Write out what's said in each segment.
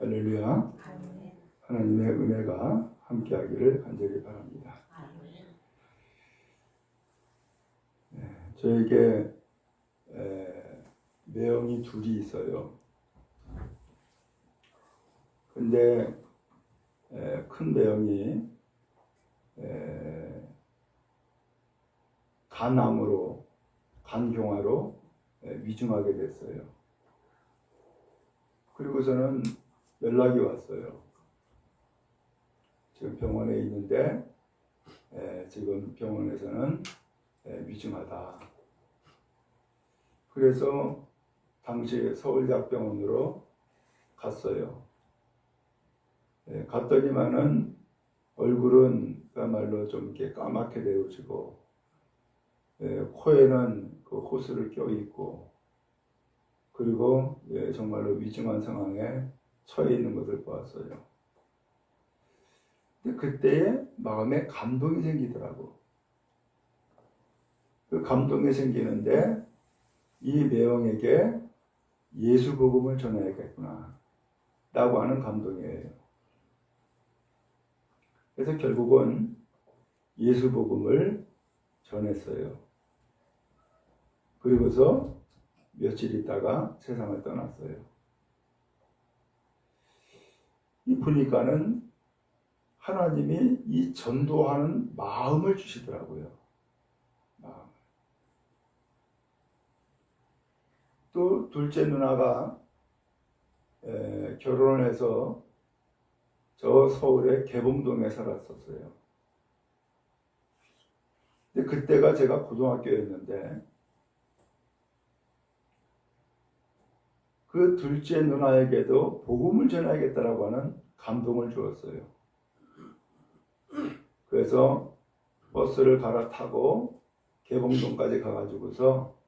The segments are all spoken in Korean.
할렐루야. 하나님의 은혜가 함께하기를 간절히 바랍니다. 저에게 매형이 둘이 있어요. 근데 큰 매형이 간암으로, 간경화로 위중하게 됐어요. 그리고서는 연락이 왔어요. 지금 병원에 있는데 지금 병원에서는 위중하다. 그래서 당시 서울대학병원으로 갔어요. 갔더니만은 얼굴은 그야말로 좀 이렇게 까맣게 되어지고 코에는 그 호스를 껴있고 그리고 정말로 위중한 상황에 처해 있는 것을 보았어요. 근데 그때에 마음에 감동이 생기더라고. 그 감동이 생기는데 이 매형에게 예수 복음을 전해야겠구나 라고 하는 감동이에요. 그래서 결국은 예수 복음을 전했어요. 그리고서 며칠 있다가 세상을 떠났어요. 이 보니까는 하나님이 이 전도하는 마음을 주시더라고요. 마음. 또 둘째 누나가 결혼을 해서 저 서울의 개봉동에 살았었어요. 근데 그때가 제가 고등학교였는데 그 둘째 누나에게도 복음을 전해야겠다라고 하는 감동을 주었어요. 그래서 버스를 갈아타고 개봉동까지 가가지고서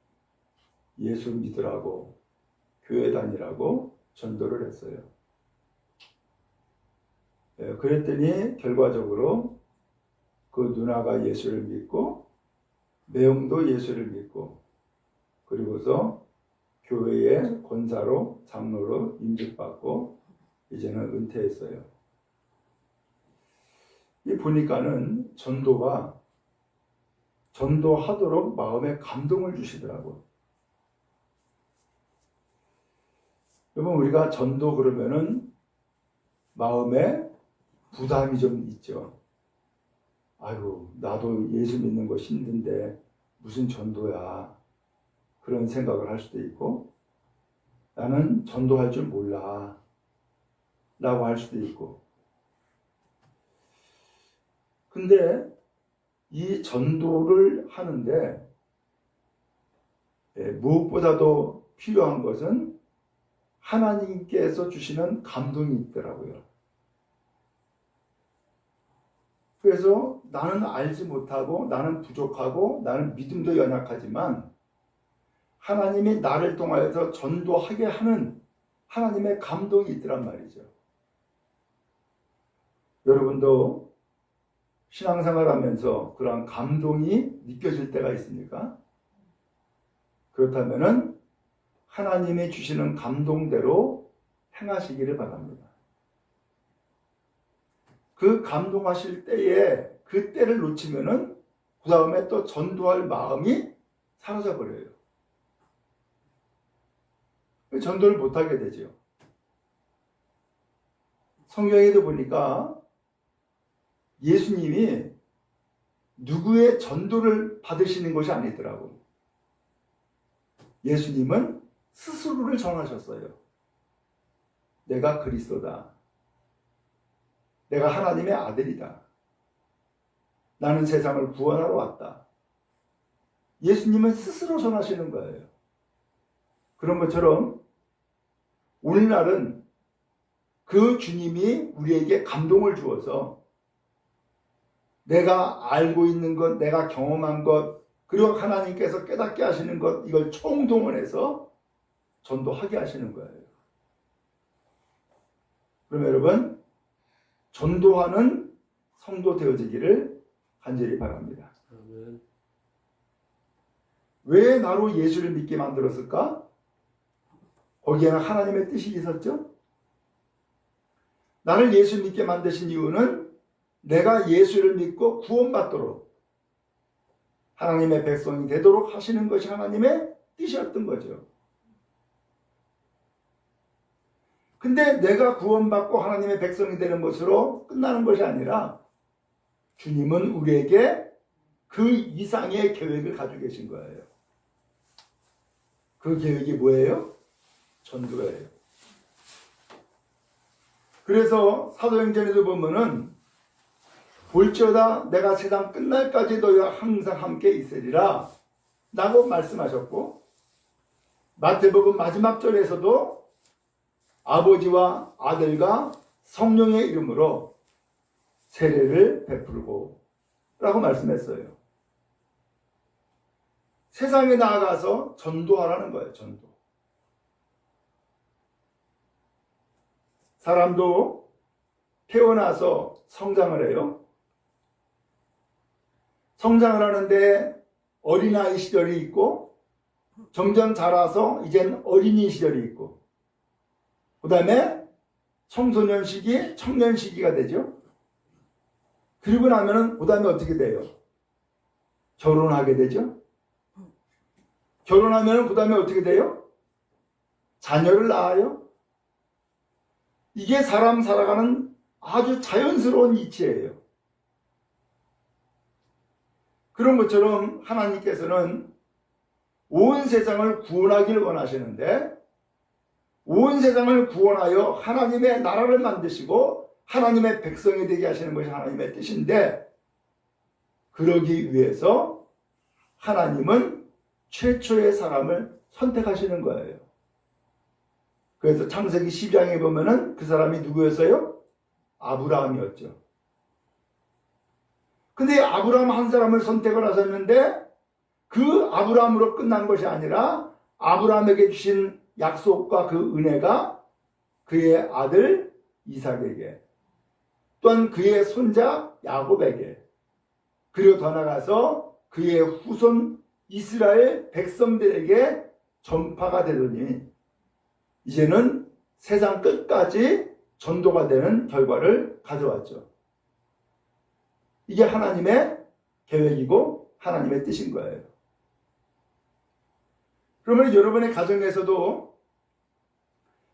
예수 믿으라고 교회 다니라고 전도를 했어요. 그랬더니 결과적으로 그 누나가 예수를 믿고 매형도 예수를 믿고 그리고서 교회의 권사로 장로로 임직받고 이제는 은퇴했어요. 이 보니까는 전도가 전도하도록 마음에 감동을 주시더라고요. 여러분 우리가 전도 그러면은 마음에 부담이 좀 있죠. 아이고 나도 예수 믿는 거 힘든데 무슨 전도야 그런 생각을 할 수도 있고 나는 전도할 줄 몰라 라고 할 수도 있고 근데 이 전도를 하는데 무엇보다도 필요한 것은 하나님께서 주시는 감동이 있더라고요. 그래서 나는 알지 못하고 나는 부족하고 나는 믿음도 연약하지만 하나님이 나를 통하여서 전도하게 하는 하나님의 감동이 있더란 말이죠. 여러분도 신앙생활 하면서 그런 감동이 느껴질 때가 있습니까? 그렇다면은 하나님이 주시는 감동대로 행하시기를 바랍니다. 그 감동하실 때에 그 때를 놓치면은 그 다음에 또 전도할 마음이 사라져 버려요. 전도를 못하게 되죠. 성경에도 보니까 예수님이 누구의 전도를 받으시는 것이 아니더라고요. 예수님은 스스로를 전하셨어요. 내가 그리스도다. 내가 하나님의 아들이다. 나는 세상을 구원하러 왔다. 예수님은 스스로 전하시는 거예요. 그런 것처럼 오늘날은 그 주님이 우리에게 감동을 주어서 내가 알고 있는 것, 내가 경험한 것, 그리고 하나님께서 깨닫게 하시는 것, 이걸 총동원해서 전도하게 하시는 거예요. 그럼 여러분, 전도하는 성도 되어지기를 간절히 바랍니다. 왜 나로 예수를 믿게 만들었을까? 거기에는 하나님의 뜻이 있었죠? 나를 예수 믿게 만드신 이유는 내가 예수를 믿고 구원받도록 하나님의 백성이 되도록 하시는 것이 하나님의 뜻이었던 거죠. 근데 내가 구원받고 하나님의 백성이 되는 것으로 끝나는 것이 아니라 주님은 우리에게 그 이상의 계획을 가지고 계신 거예요. 그 계획이 뭐예요? 전도예요. 그래서 사도행전에도 보면은 볼지어다 내가 세상 끝날까지 너희와 항상 함께 있으리라 라고 말씀하셨고, 마태복음 마지막 절에서도 아버지와 아들과 성령의 이름으로 세례를 베풀고 라고 말씀했어요. 세상에 나아가서 전도하라는 거예요. 전도. 사람도 태어나서 성장을 해요. 성장을 하는데 어린아이 시절이 있고 점점 자라서 이젠 어린이 시절이 있고 그 다음에 청소년 시기, 청년 시기가 되죠. 그리고 나면은 그 다음에 어떻게 돼요? 결혼하게 되죠. 결혼하면은 그 다음에 어떻게 돼요? 자녀를 낳아요. 이게 사람 살아가는 아주 자연스러운 이치예요. 그런 것처럼 하나님께서는 온 세상을 구원하기를 원하시는데 온 세상을 구원하여 하나님의 나라를 만드시고 하나님의 백성이 되게 하시는 것이 하나님의 뜻인데, 그러기 위해서 하나님은 최초의 사람을 선택하시는 거예요. 그래서 창세기 12장에 보면은 그 사람이 누구였어요? 아브라함이었죠. 근데 아브라함 한 사람을 선택을 하셨는데 그 아브라함으로 끝난 것이 아니라 아브라함에게 주신 약속과 그 은혜가 그의 아들 이삭에게, 또한 그의 손자 야곱에게, 그리고 더 나아가서 그의 후손 이스라엘 백성들에게 전파가 되더니 이제는 세상 끝까지 전도가 되는 결과를 가져왔죠. 이게 하나님의 계획이고 하나님의 뜻인 거예요. 그러면 여러분의 가정에서도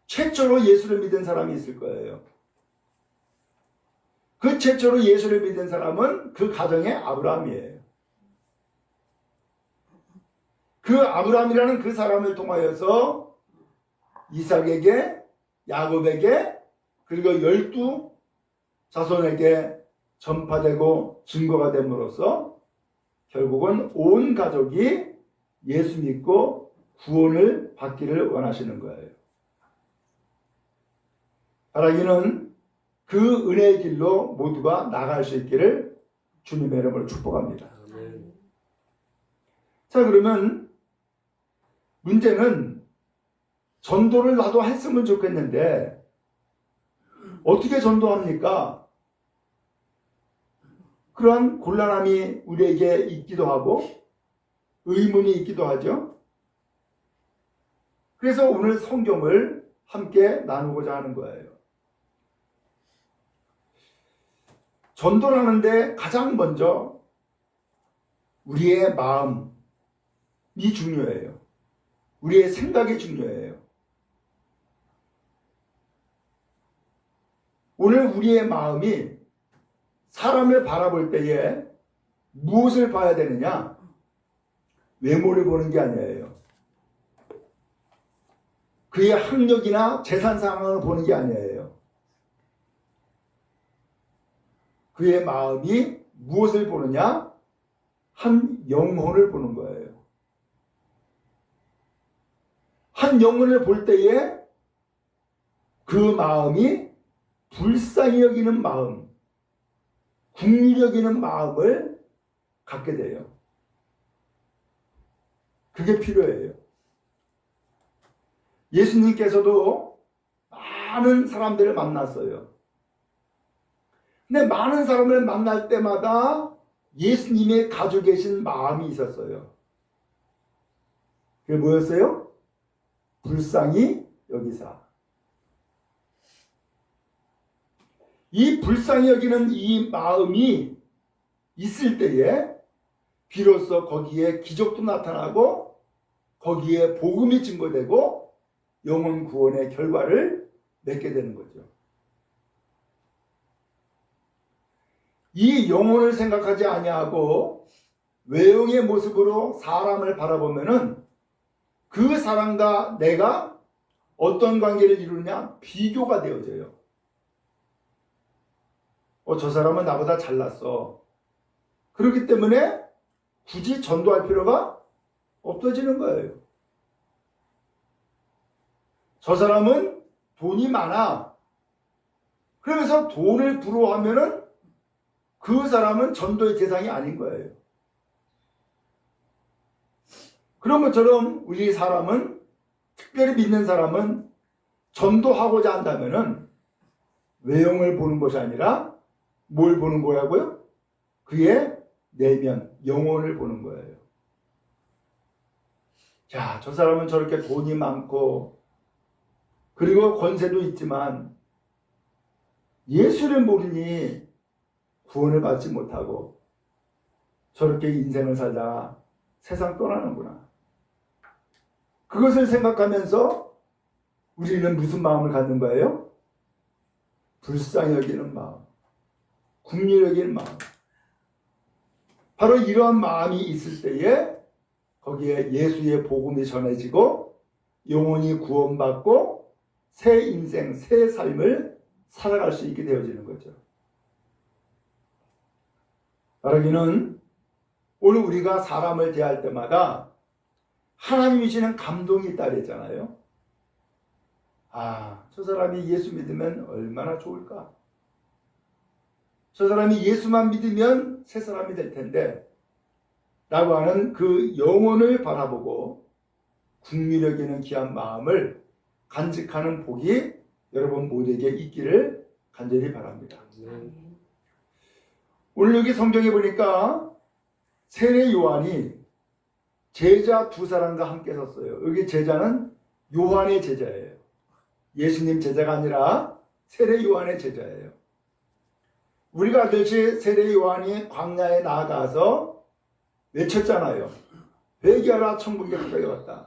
최초로 예수를 믿은 사람이 있을 거예요. 그 최초로 예수를 믿은 사람은 그 가정의 아브라함이에요. 그 아브라함이라는 그 사람을 통하여서 이삭에게, 야곱에게, 그리고 12 자손에게 전파되고 증거가 됨으로써 결국은 온 가족이 예수 믿고 구원을 받기를 원하시는 거예요. 바라기는 그 은혜의 길로 모두가 나갈 수 있기를 주님의 이름으로 축복합니다. 자, 그러면 문제는 전도를 나도 했으면 좋겠는데 어떻게 전도합니까? 그러한 곤란함이 우리에게 있기도 하고 의문이 있기도 하죠. 그래서 오늘 성경을 함께 나누고자 하는 거예요. 전도를 하는데 가장 먼저 우리의 마음이 중요해요. 우리의 생각이 중요해요. 오늘 우리의 마음이 사람을 바라볼 때에 무엇을 봐야 되느냐? 외모를 보는 게 아니에요. 그의 학력이나 재산 상황을 보는 게 아니에요. 그의 마음이 무엇을 보느냐? 한 영혼을 보는 거예요. 한 영혼을 볼 때에 그 마음이 불쌍히 여기는 마음, 긍휼히 여기는 마음을 갖게 돼요. 그게 필요해요. 예수님께서도 많은 사람들을 만났어요. 근데 많은 사람을 만날 때마다 예수님이 가지고 계신 마음이 있었어요. 그게 뭐였어요? 불쌍히 여기사. 이 불쌍히 여기는 이 마음이 있을 때에 비로소 거기에 기적도 나타나고 거기에 복음이 증거되고 영혼 구원의 결과를 맺게 되는 거죠. 이 영혼을 생각하지 아니하고 외형의 모습으로 사람을 바라보면은 그 사람과 내가 어떤 관계를 이루느냐? 비교가 되어져요. 저 사람은 나보다 잘났어. 그렇기 때문에 굳이 전도할 필요가 없어지는 거예요. 저 사람은 돈이 많아. 그러면서 돈을 부러워하면은 그 사람은 전도의 대상이 아닌 거예요. 그런 것처럼 우리 사람은, 특별히 믿는 사람은 전도하고자 한다면은 외형을 보는 것이 아니라 뭘 보는 거라고요? 그의 내면, 영혼을 보는 거예요. 자, 저 사람은 저렇게 돈이 많고 그리고 권세도 있지만 예수를 모르니 구원을 받지 못하고 저렇게 인생을 살다가 세상 떠나는구나. 그것을 생각하면서 우리는 무슨 마음을 갖는 거예요? 불쌍히 여기는 마음, 긍휼히 여기는 마음. 바로 이러한 마음이 있을 때에 거기에 예수의 복음이 전해지고 영혼이 구원받고 새 인생, 새 삶을 살아갈 수 있게 되어지는 거죠. 말하기는 오늘 우리가 사람을 대할 때마다 하나님이 주시는 감동이 있다 그랬잖아요. 저 사람이 예수 믿으면 얼마나 좋을까? 저 사람이 예수만 믿으면 새 사람이 될 텐데 라고 하는 그 영혼을 바라보고 긍휼히 여기는 귀한 마음을 간직하는 복이 여러분 모두에게 있기를 간절히 바랍니다. 오늘 여기 성경에 보니까 세례 요한이 제자 두 사람과 함께 섰어요. 여기 제자는 요한의 제자예요. 예수님 제자가 아니라 세례 요한의 제자예요. 우리가 알듯이 세례 요한이 광야에 나아가서 외쳤잖아요. 회개하라, 천국이 가까이 왔다.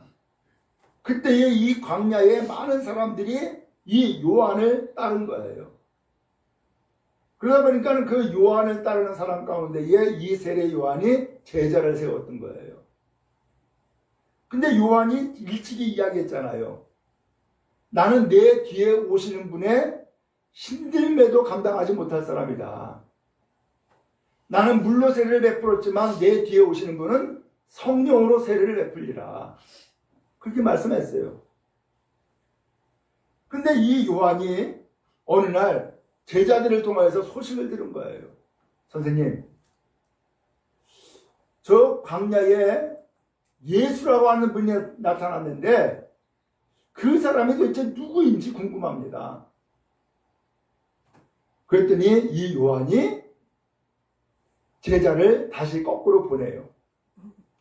그때에 이 광야에 많은 사람들이 이 요한을 따른 거예요. 그러다 보니까 그 요한을 따르는 사람 가운데에 이 세례 요한이 제자를 세웠던 거예요. 근데 요한이 일찍이 이야기했잖아요. 나는 내 뒤에 오시는 분의 힘듦에도 감당하지 못할 사람이다. 나는 물로 세례를 베풀었지만 내 뒤에 오시는 분은 성령으로 세례를 베풀리라. 그렇게 말씀했어요. 근데 이 요한이 어느 날 제자들을 통해서 소식을 들은 거예요. 선생님, 저 광야에 예수라고 하는 분이 나타났는데 그 사람이 도대체 누구인지 궁금합니다. 그랬더니 이 요한이 제자를 다시 거꾸로 보내요.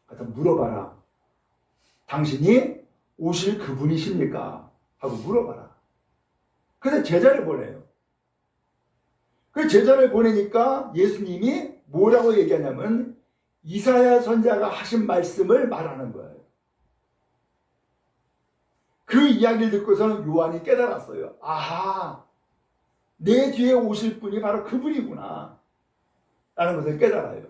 가서 물어봐라. 당신이 오실 그분이십니까? 하고 물어봐라. 그래서 제자를 보내요. 그 제자를 보내니까 예수님이 뭐라고 얘기하냐면 이사야 선지자가 하신 말씀을 말하는 거예요. 그 이야기를 듣고서는 요한이 깨달았어요. 아하, 내 뒤에 오실 분이 바로 그분이구나 라는 것을 깨달아요.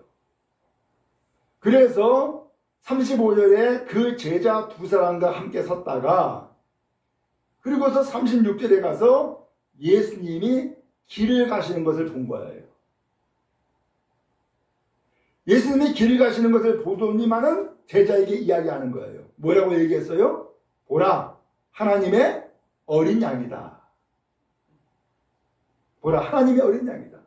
그래서 35절에 그 제자 두 사람과 함께 섰다가 그리고서 36절에 가서 예수님이 길을 가시는 것을 본 거예요. 예수님이 길을 가시는 것을 보더니만은 제자에게 이야기하는 거예요. 뭐라고 얘기했어요? 보라, 하나님의 어린 양이다. 보라, 하나님의 어린 양이다.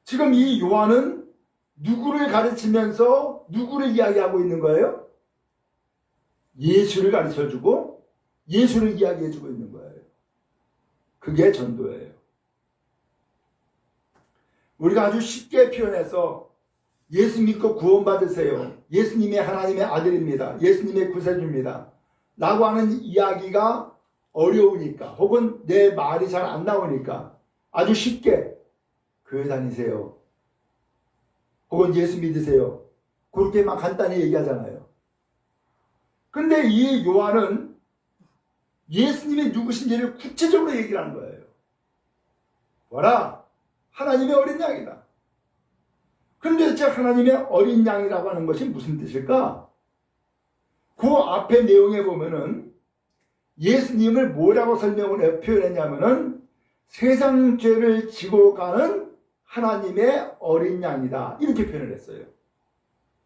지금 이 요한은 누구를 가르치면서 누구를 이야기하고 있는 거예요? 예수를 가르쳐주고 예수를 이야기해주고 있는 거예요. 그게 전도예요. 우리가 아주 쉽게 표현해서 예수 믿고 구원받으세요. 예수님이 하나님의 아들입니다. 예수님의 구세주입니다. 라고 하는 이야기가 어려우니까 혹은 내 말이 잘 안 나오니까 아주 쉽게 교회 다니세요. 혹은 예수 믿으세요. 그렇게 막 간단히 얘기하잖아요. 근데 이 요한은 예수님이 누구신지를 구체적으로 얘기를 하는 거예요. 뭐라? 하나님의 어린 양이다. 그런데 대체 하나님의 어린 양이라고 하는 것이 무슨 뜻일까? 그 앞에 내용에 보면은 예수님을 뭐라고 설명을 표현했냐면은 세상 죄를 지고 가는 하나님의 어린 양이다. 이렇게 표현을 했어요.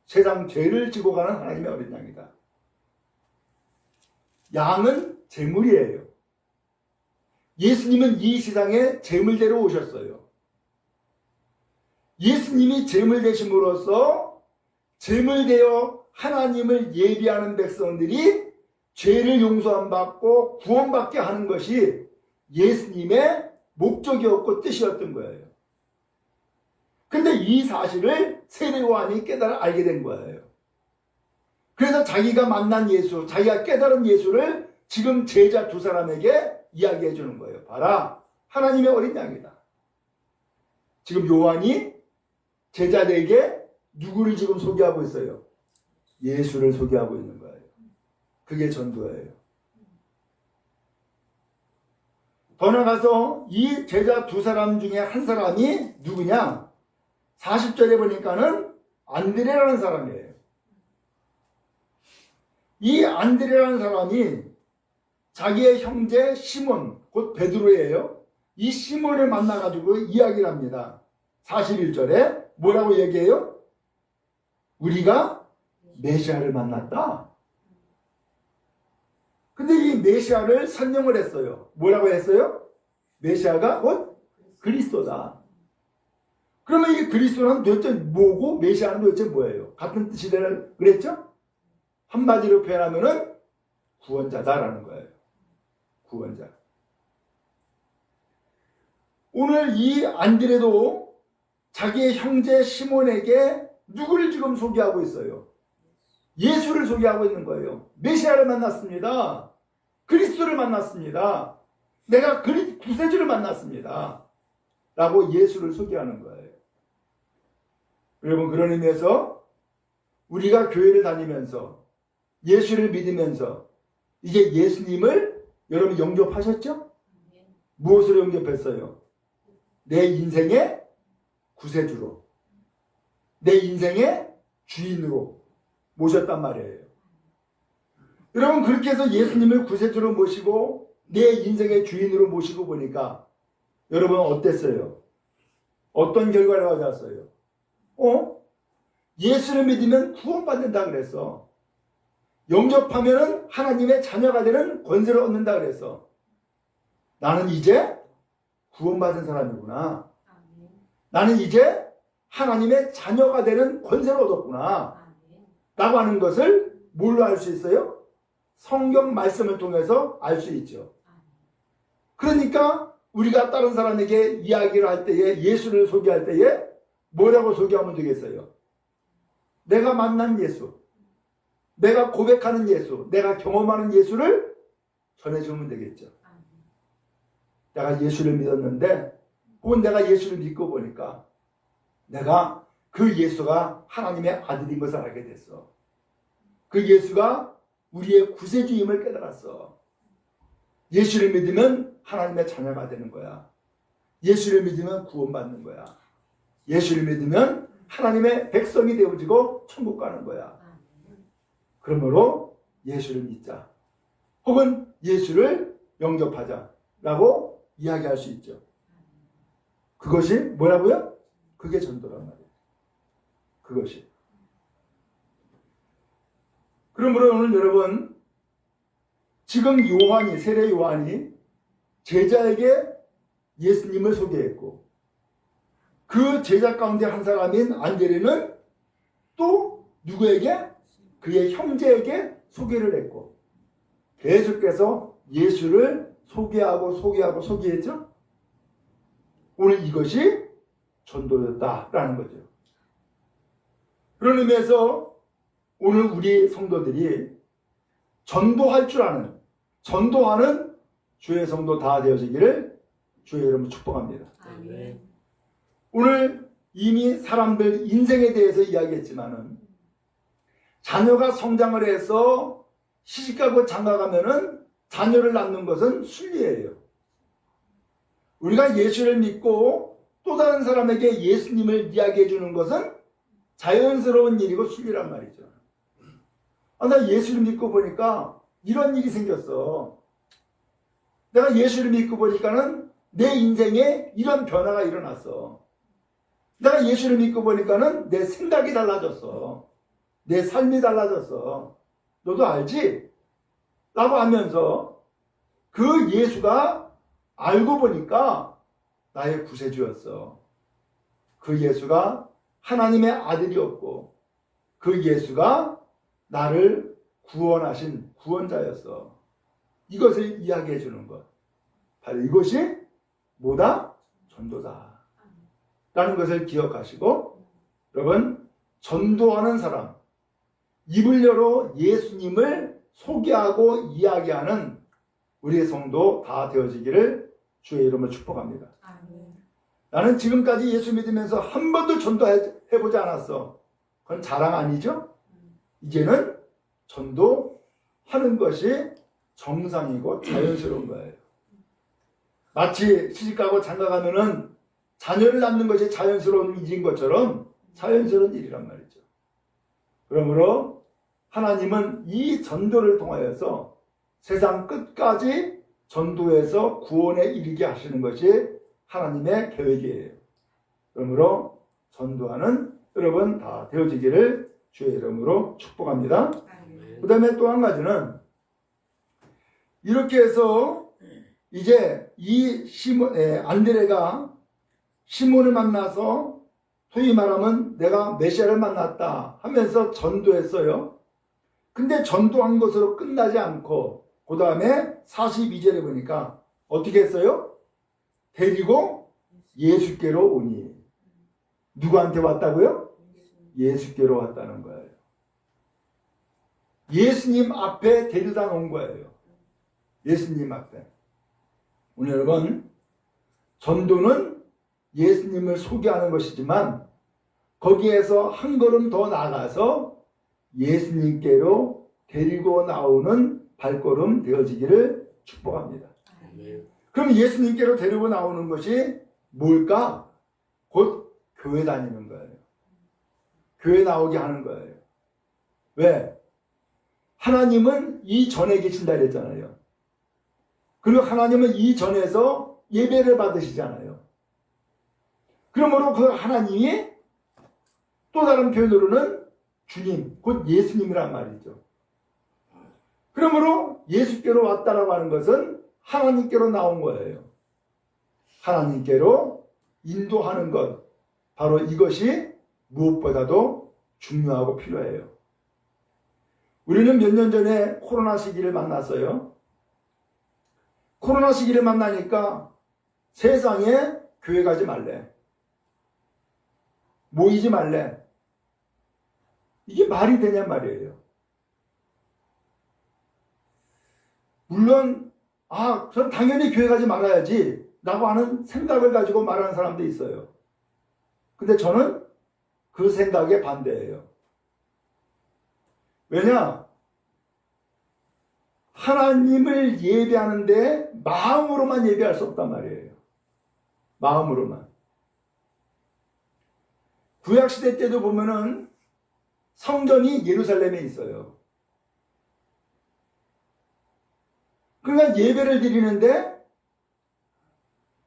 세상 죄를 지고 가는 하나님의 어린 양이다. 양은 제물이에요. 예수님은 이 세상에 제물대로 오셨어요. 예수님이 제물 되심으로써 제물되어 하나님을 예비하는 백성들이 죄를 용서함 받고 구원받게 하는 것이 예수님의 목적이었고 뜻이었던 거예요. 근데 이 사실을 세례 요한이 알게 된 거예요. 그래서 자기가 만난 예수, 자기가 깨달은 예수를 지금 제자 두 사람에게 이야기해 주는 거예요. 봐라, 하나님의 어린 양이다. 지금 요한이 제자들에게 누구를 지금 소개하고 있어요? 예수를 소개하고 있는 거예요. 그게 전도예요. 더 나가서 이 제자 두 사람 중에 한 사람이 누구냐? 40절에 보니까는 안드레라는 사람이에요. 이 안드레라는 사람이 자기의 형제 시몬, 곧 베드로예요. 이 시몬을 만나가지고 이야기를 합니다. 41절에 뭐라고 얘기해요? 우리가 메시아를 만났다. 근데 이 메시아를 설명을 했어요. 뭐라고 했어요? 메시아가 곧 그리스도다. 그러면 이 그리스도는 도대체 뭐고 메시아는 도대체 뭐예요? 같은 뜻이라는 그랬죠? 한마디로 표현하면은 구원자다라는 거예요. 구원자. 오늘 이 안드레도 자기의 형제 시몬에게 누구를 지금 소개하고 있어요? 예수를 소개하고 있는 거예요. 메시아를 만났습니다. 그리스도를 만났습니다. 내가 구세주를 만났습니다. 라고 예수를 소개하는 거예요. 여러분, 그런 의미에서 우리가 교회를 다니면서 예수를 믿으면서 이제 예수님을 여러분 영접하셨죠? 무엇으로 영접했어요? 내 인생의 구세주로, 내 인생의 주인으로 모셨단 말이에요. 여러분, 그렇게 해서 예수님을 구세주로 모시고 내 인생의 주인으로 모시고 보니까 여러분 어땠어요? 어떤 결과를 가져왔어요? 예수를 믿으면 구원받는다 그랬어. 영접하면은 하나님의 자녀가 되는 권세를 얻는다 그랬어. 나는 이제 구원받은 사람이구나. 나는 이제 하나님의 자녀가 되는 권세를 얻었구나. 라고 하는 것을 뭘로 알 수 있어요? 성경 말씀을 통해서 알 수 있죠. 그러니까 우리가 다른 사람에게 이야기를 할 때에, 예수를 소개할 때에 뭐라고 소개하면 되겠어요? 내가 만난 예수, 내가 고백하는 예수, 내가 경험하는 예수를 전해주면 되겠죠. 내가 예수를 믿었는데, 혹은 내가 예수를 믿고 보니까 내가 그 예수가 하나님의 아들인 것을 알게 됐어. 그 예수가 우리의 구세주임을 깨달았어. 예수를 믿으면 하나님의 자녀가 되는 거야. 예수를 믿으면 구원받는 거야. 예수를 믿으면 하나님의 백성이 되어지고 천국 가는 거야. 그러므로 예수를 믿자. 혹은 예수를 영접하자라고 이야기할 수 있죠. 그것이 뭐라고요? 그게 전도란 말이에요. 그것이. 그러므로 오늘 여러분, 지금 요한이, 세례 요한이 제자에게 예수님을 소개했고, 그 제자 가운데 한 사람인 안드레는 또 누구에게? 그의 형제에게 소개를 했고, 계속해서 예수를 소개했죠? 오늘 이것이 전도였다라는 거죠. 그런 의미에서 오늘 우리 성도들이 전도할 줄 아는, 전도하는 주의 성도 다 되어지기를 주의 이름으로 축복합니다. 아멘. 오늘 이미 사람들 인생에 대해서 이야기했지만은 자녀가 성장을 해서 시집가고 장가가면은 자녀를 낳는 것은 순리예요. 우리가 예수를 믿고 또 다른 사람에게 예수님을 이야기해 주는 것은 자연스러운 일이고 순리란 말이죠. 나 예수를 믿고 보니까 이런 일이 생겼어. 내가 예수를 믿고 보니까는 내 인생에 이런 변화가 일어났어. 내가 예수를 믿고 보니까는 내 생각이 달라졌어. 내 삶이 달라졌어. 너도 알지? 라고 하면서 그 예수가 알고 보니까 나의 구세주였어. 그 예수가 하나님의 아들이었고 그 예수가 나를 구원하신 구원자였어. 이것을 이야기해 주는 것. 바로 이것이 뭐다? 전도다. 라는 것을 기억하시고 여러분 전도하는 사람, 입을 열어 예수님을 소개하고 이야기하는 우리의 성도 다 되어지기를 주의 이름으로 축복합니다. 아멘. 나는 지금까지 예수 믿으면서 한 번도 전도해보지 않았어. 그건 자랑 아니죠? 이제는 전도하는 것이 정상이고 자연스러운 거예요. 마치 시집가고 장가가면은 자녀를 낳는 것이 자연스러운 일인 것처럼 자연스러운 일이란 말이죠. 그러므로 하나님은 이 전도를 통하여서 세상 끝까지 전도해서 구원에 이르게 하시는 것이 하나님의 계획이에요. 그러므로 전도하는 여러분 다 되어지기를 주의 이름으로 축복합니다. 그 다음에 또 한 가지는 이렇게 해서 이제 이 안드레가 시몬을 만나서 소위 말하면 내가 메시아를 만났다 하면서 전도했어요. 근데 전도한 것으로 끝나지 않고 그 다음에 42절에 보니까 어떻게 했어요? 데리고 예수께로 오니. 누구한테 왔다고요? 예수께로 왔다는 거예요. 예수님 앞에 데려다 놓은 거예요. 예수님 앞에. 오늘 여러분 전도는 예수님을 소개하는 것이지만 거기에서 한 걸음 더 나아가서 예수님께로 데리고 나오는 발걸음 되어지기를 축복합니다. 그럼 예수님께로 데리고 나오는 것이 뭘까? 곧 교회 다니는 거예요. 교회 나오게 하는 거예요. 왜? 하나님은 이 전에 계신다 그랬잖아요. 그리고 하나님은 이 전에서 예배를 받으시잖아요. 그러므로 그 하나님이 또 다른 표현으로는 주님, 곧 예수님이란 말이죠. 그러므로 예수께로 왔다라고 하는 것은 하나님께로 나온 거예요. 하나님께로 인도하는 것, 바로 이것이 무엇보다도 중요하고 필요해요. 우리는 몇 년 전에 코로나 시기를 만났어요. 코로나 시기를 만나니까 세상에 교회 가지 말래. 모이지 말래. 이게 말이 되냔 말이에요. 물론 전 당연히 교회 가지 말아야지 라고 하는 생각을 가지고 말하는 사람도 있어요. 근데 저는 그 생각에 반대예요. 왜냐? 하나님을 예배하는데 마음으로만 예배할 수 없단 말이에요. 마음으로만. 구약시대 때도 보면은 성전이 예루살렘에 있어요. 그러니까 예배를 드리는데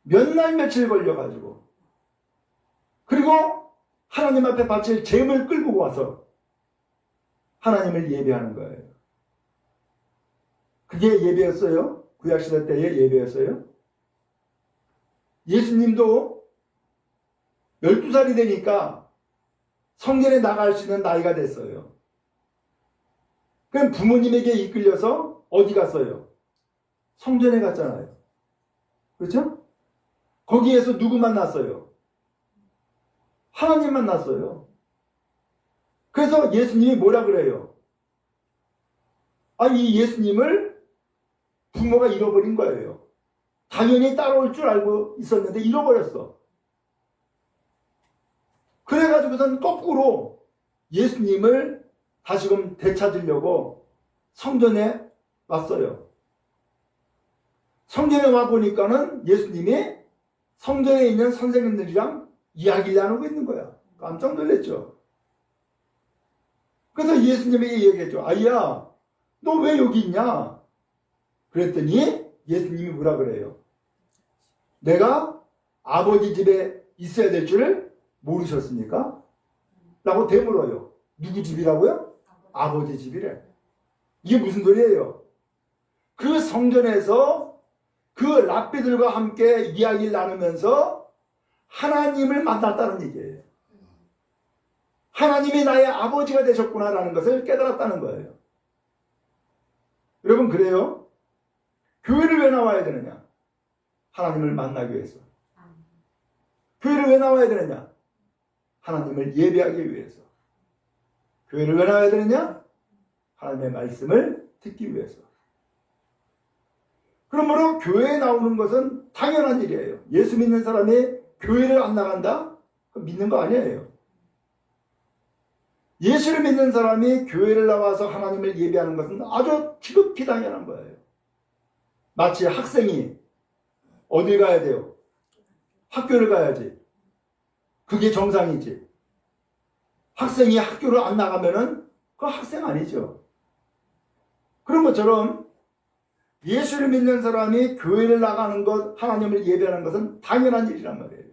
몇 날 며칠 걸려가지고 그리고 하나님 앞에 바칠 제물 끌고 와서 하나님을 예배하는 거예요. 그게 예배였어요? 구약시대 때의 예배였어요? 예수님도 12살이 되니까 성전에 나갈 수 있는 나이가 됐어요. 그럼 부모님에게 이끌려서 어디 갔어요? 성전에 갔잖아요. 그렇죠? 거기에서 누구 만났어요? 하나님 만났어요. 그래서 예수님이 뭐라 그래요? 이 예수님을 부모가 잃어버린 거예요. 당연히 따라올 줄 알고 있었는데 잃어버렸어. 그래가지고선 거꾸로 예수님을 다시금 되찾으려고 성전에 왔어요. 성전에 와보니까는 예수님이 성전에 있는 선생님들이랑 이야기를 나누고 있는 거야. 깜짝 놀랐죠. 그래서 예수님에게 얘기했죠. 아이야, 너 왜 여기 있냐? 그랬더니 예수님이 뭐라 그래요? 내가 아버지 집에 있어야 될 줄을 모르셨습니까? 라고 되물어요. 누구 집이라고요? 아버지 집이래. 이게 무슨 소리예요? 그 성전에서 그 랍비들과 함께 이야기를 나누면서 하나님을 만났다는 얘기예요. 하나님이 나의 아버지가 되셨구나라는 것을 깨달았다는 거예요. 여러분, 그래요? 교회를 왜 나와야 되느냐? 하나님을 만나기 위해서. 교회를 왜 나와야 되느냐? 하나님을 예배하기 위해서. 교회를 왜 나와야 되느냐? 하나님의 말씀을 듣기 위해서. 그러므로 교회에 나오는 것은 당연한 일이에요. 예수 믿는 사람이 교회를 안 나간다? 그럼 믿는 거 아니에요. 예수를 믿는 사람이 교회를 나와서 하나님을 예배하는 것은 아주 지극히 당연한 거예요. 마치 학생이 어딜 가야 돼요? 학교를 가야지. 그게 정상이지. 학생이 학교를 안 나가면은 그 학생 아니죠. 그런 것처럼 예수를 믿는 사람이 교회를 나가는 것, 하나님을 예배하는 것은 당연한 일이란 말이에요.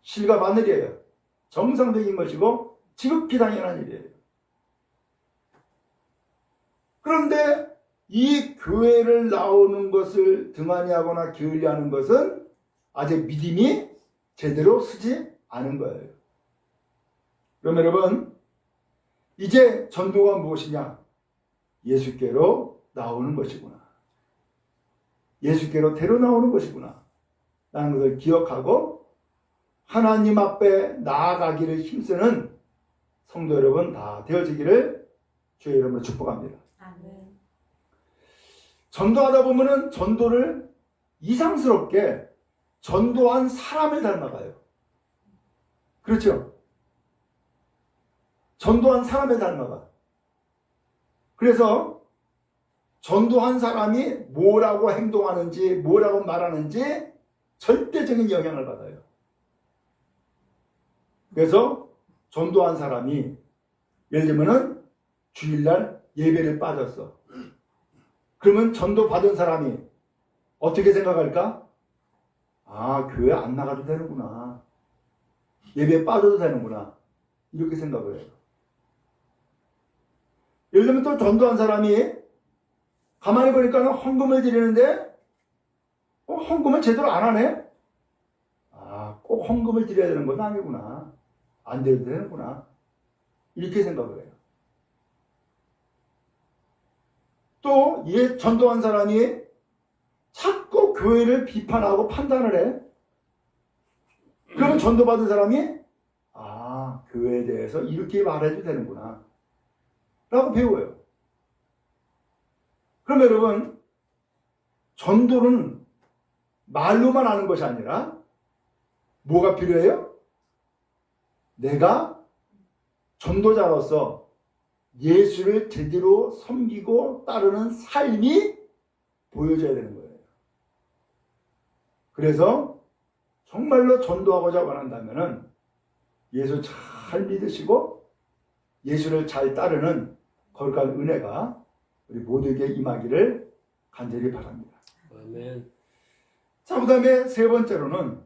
실과 바늘이에요. 정상적인 것이고 지극히 당연한 일이에요. 그런데 이 교회를 나오는 것을 등한히 하거나 게을리하는 것은 아직 믿음이 제대로 서지 않은 거예요. 그럼 여러분, 이제 전도가 무엇이냐? 예수께로 나오는 것이구나. 예수께로 데려 나오는 것이구나. 라는 것을 기억하고 하나님 앞에 나아가기를 힘쓰는 성도 여러분 다 되어지기를 주의 이름으로 축복합니다. 아멘. 전도하다 보면은 전도를 이상스럽게 전도한 사람을 닮아가요. 그렇죠? 전도한 사람을 닮아가. 그래서 전도한 사람이 뭐라고 행동하는지, 뭐라고 말하는지 절대적인 영향을 받아요. 그래서 전도한 사람이 예를 들면은 주일날 예배를 빠졌어. 그러면 전도 받은 사람이 어떻게 생각할까? 아, 교회 안 나가도 되는구나. 예배에 빠져도 되는구나. 이렇게 생각을 해요. 예를 들면 또 전도한 사람이 가만히 보니까 헌금을 드리는데 헌금을 제대로 안 하네? 아, 꼭 헌금을 드려야 되는 건 아니구나. 안 드려도 되는구나. 이렇게 생각을 해요. 또 전도한 사람이 자꾸 교회를 비판하고 판단을 해. 그러면 전도받은 사람이 아, 교회에 대해서 이렇게 말해도 되는구나 라고 배워요. 그럼 여러분, 전도는 말로만 하는 것이 아니라 뭐가 필요해요? 내가 전도자로서 예수를 제대로 섬기고 따르는 삶이 보여져야 되는 거예요. 그래서 정말로 전도하고자 원한다면 예수 잘 믿으시고 예수를 잘 따르는 거룩한 은혜가 우리 모두에게 임하기를 간절히 바랍니다. 아멘. 자, 그 다음에 세 번째로는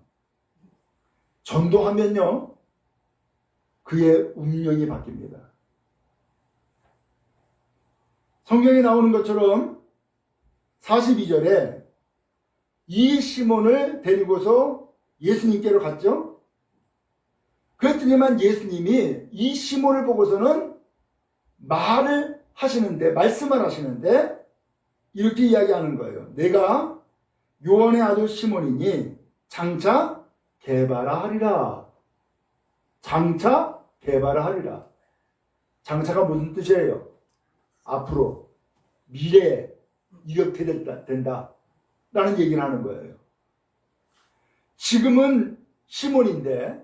전도하면요 그의 운명이 바뀝니다. 성경에 나오는 것처럼 42절에 이 시몬을 데리고서 예수님께로 갔죠. 그랬더니만 예수님이 이 시몬을 보고서는 말씀을 하시는데 이렇게 이야기하는 거예요. 내가 요한의 아들 시몬이니 장차 개바라 하리라. 장차 개바라 하리라. 장차가 무슨 뜻이에요? 앞으로 미래에 이렇게 된다 라는 얘기를 하는 거예요. 지금은 시몬인데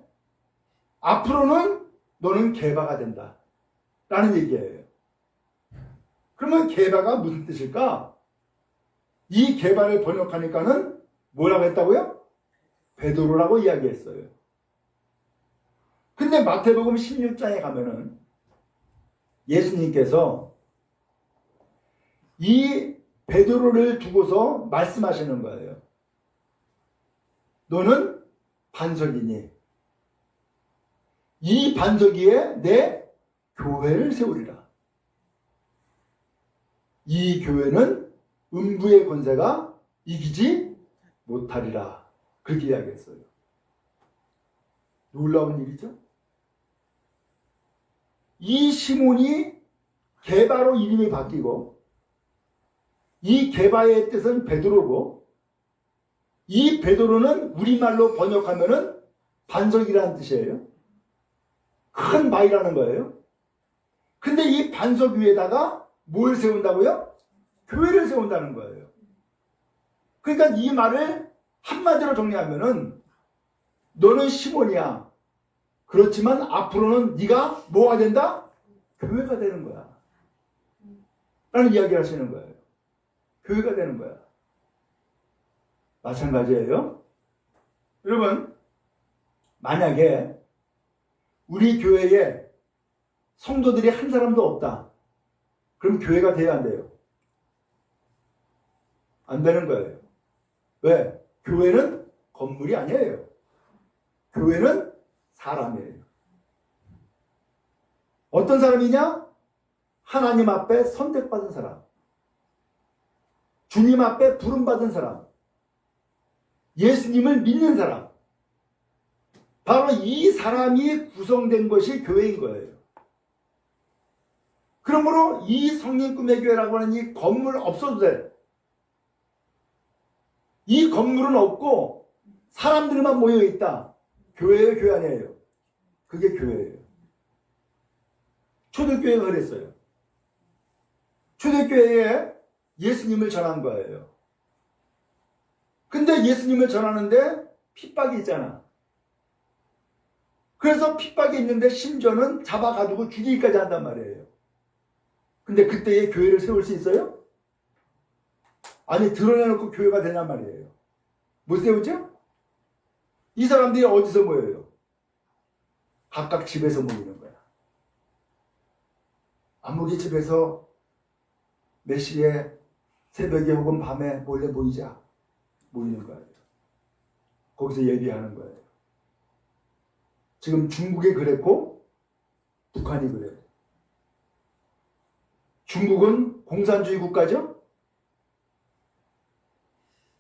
앞으로는 너는 게바가 된다 라는 얘기예요. 그러면 게바가 무슨 뜻일까? 이 게바를 번역하니까는 뭐라고 했다고요? 베드로라고 이야기했어요. 근데 마태복음 16장에 가면은 예수님께서 이 베드로를 두고서 말씀하시는 거예요. 너는 반석이니 이 반석 위에 내 교회를 세우리라. 이 교회는 음부의 권세가 이기지 못하리라. 그렇게 이야기했어요. 놀라운 일이죠. 이 시몬이 게바로 이름이 바뀌고 이 게바의 뜻은 베드로고 이 베드로는 우리말로 번역하면은 반석이라는 뜻이에요. 큰 바위라는 거예요. 근데 이 반석 위에다가 뭘 세운다고요? 교회를 세운다는 거예요. 그러니까 이 말을 한마디로 정리하면은 너는 시몬이야. 그렇지만 앞으로는 네가 뭐가 된다? 교회가 되는 거야. 라는 이야기를 하시는 거예요. 교회가 되는 거야. 마찬가지예요. 여러분, 만약에 우리 교회에 성도들이 한 사람도 없다. 그럼 교회가 돼야 안 돼요? 안 되는 거예요. 왜? 교회는 건물이 아니에요. 교회는 사람이에요. 어떤 사람이냐? 하나님 앞에 선택받은 사람. 주님 앞에 부름받은 사람. 예수님을 믿는 사람. 바로 이 사람이 구성된 것이 교회인 거예요. 그러므로 이 성령 꿈의 교회라고 하는 이 건물 없어도 돼. 이 건물은 없고 사람들만 모여있다. 교회예요, 교회 아니에요? 그게 교회예요. 초대교회가 그랬어요. 초대교회에 예수님을 전한 거예요. 근데 예수님을 전하는데 핍박이 있잖아. 그래서 핍박이 있는데 심지어는 잡아가지고 죽이기까지 한단 말이에요. 근데 그때에 교회를 세울 수 있어요? 아니, 드러내놓고 교회가 되냔 말이에요. 못 세우죠? 이 사람들이 어디서 모여요? 각각 집에서 모이는 거야. 아무개 집에서 몇 시에 새벽에 혹은 밤에 몰래 모이자. 모이는 거예요. 거기서 예비하는 거예요. 지금 중국이 그랬고 북한이 그래요. 중국은 공산주의 국가죠?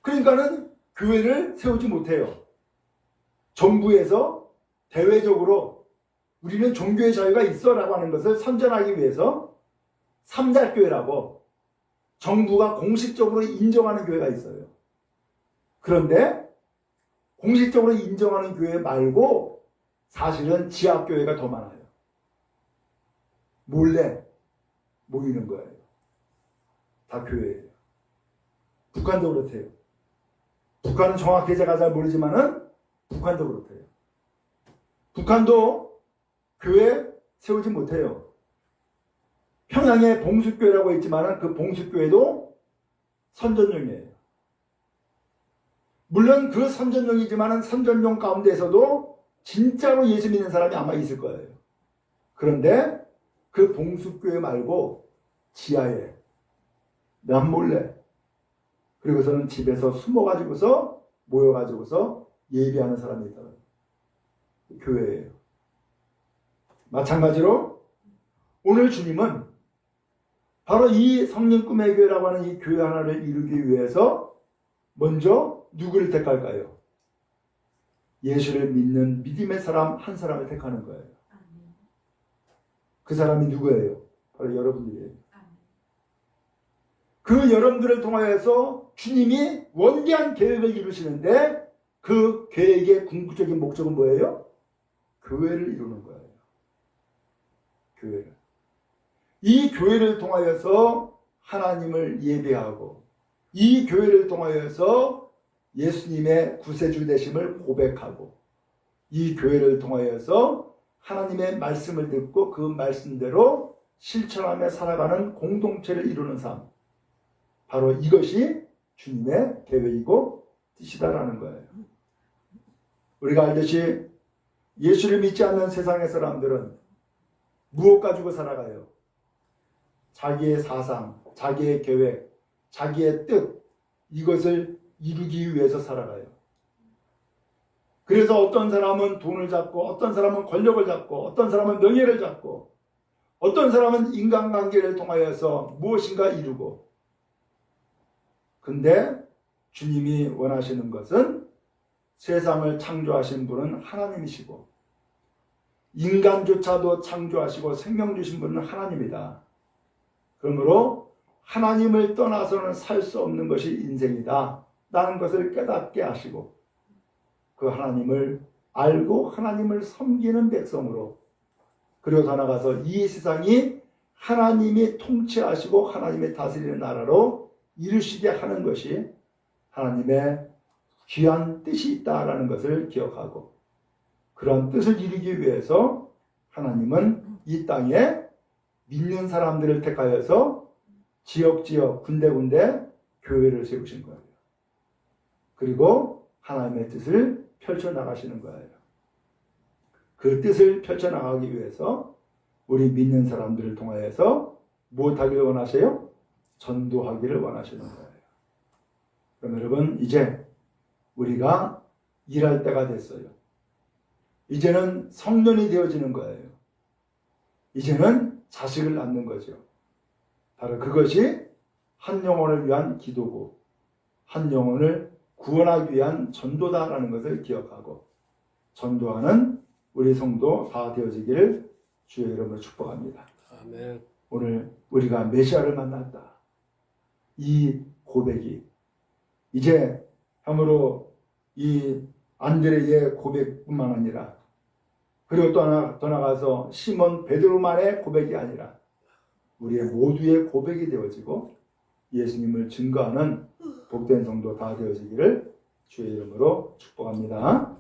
그러니까는 교회를 세우지 못해요. 정부에서 대외적으로 우리는 종교의 자유가 있어 라고 하는 것을 선전하기 위해서 삼자교회라고 정부가 공식적으로 인정하는 교회가 있어요. 그런데 공식적으로 인정하는 교회 말고 사실은 지하교회가 더 많아요. 몰래 모이는 거예요. 다 교회예요. 북한도 그렇대요. 북한은 정확히 제가 잘 모르지만은 북한도 그렇대요. 북한도 교회 세우지 못해요. 평양에 봉수교회라고 있지만은 그 봉수교회도 선전용이에요. 물론 그 선전용이지만은 선전용 가운데에서도 진짜로 예수 믿는 사람이 아마 있을 거예요. 그런데 그 봉수교회 말고 지하에 남몰래 그리고서는 집에서 숨어가지고서 모여가지고서 예배하는 사람이 있다고요. 교회예요. 마찬가지로 오늘 주님은 바로 이 성령 꿈의 교회라고 하는 이 교회 하나를 이루기 위해서 먼저 누구를 택할까요? 예수를 믿는 믿음의 사람 한 사람을 택하는 거예요. 그 사람이 누구예요? 바로 여러분들이에요. 그 여러분들을 통하여서 주님이 원대한 계획을 이루시는데 그 계획의 궁극적인 목적은 뭐예요? 교회를 이루는 거예요. 교회를. 이 교회를 통하여서 하나님을 예배하고 이 교회를 통하여서 예수님의 구세주 되심을 고백하고 이 교회를 통하여서 하나님의 말씀을 듣고 그 말씀대로 실천하며 살아가는 공동체를 이루는 삶, 바로 이것이 주님의 계획이고 뜻이다라는 거예요. 우리가 알듯이 예수를 믿지 않는 세상의 사람들은 무엇 가지고 살아가요? 자기의 사상, 자기의 계획, 자기의 뜻, 이것을 이루기 위해서 살아가요. 그래서 어떤 사람은 돈을 잡고, 어떤 사람은 권력을 잡고, 어떤 사람은 명예를 잡고, 어떤 사람은 인간관계를 통하여서 무엇인가 이루고. 근데 주님이 원하시는 것은 세상을 창조하신 분은 하나님이시고 인간조차도 창조하시고 생명 주신 분은 하나님이다. 그러므로 하나님을 떠나서는 살 수 없는 것이 인생이다 라는 것을 깨닫게 하시고 그 하나님을 알고 하나님을 섬기는 백성으로, 그리고 더 나아가서 이 세상이 하나님이 통치하시고 하나님이 다스리는 나라로 이루시게 하는 것이 하나님의 귀한 뜻이 있다라는 것을 기억하고, 그런 뜻을 이루기 위해서 하나님은 이 땅에 믿는 사람들을 택하여서 지역지역 군데군데 교회를 세우신 거예요. 그리고 하나님의 뜻을 펼쳐나가시는 거예요. 그 뜻을 펼쳐나가기 위해서 우리 믿는 사람들을 통하여서 무엇하기를 원하세요? 전도하기를 원하시는 거예요. 그럼 여러분, 이제 우리가 일할 때가 됐어요. 이제는 성년이 되어지는 거예요. 이제는 자식을 낳는 거죠. 바로 그것이 한 영혼을 위한 기도고 한 영혼을 구원하기 위한 전도다라는 것을 기억하고 전도하는 우리 성도 다 되어지기를 주의 이름으로 축복합니다. 아멘. 오늘 우리가 메시아를 만났다. 이 고백이 이제 참으로 이 안드레의 고백뿐만 아니라, 그리고 또 하나 더 나가서 시몬 베드로만의 고백이 아니라 우리의 모두의 고백이 되어지고 예수님을 증거하는 복된 성도 다 되어지기를 주의 이름으로 축복합니다.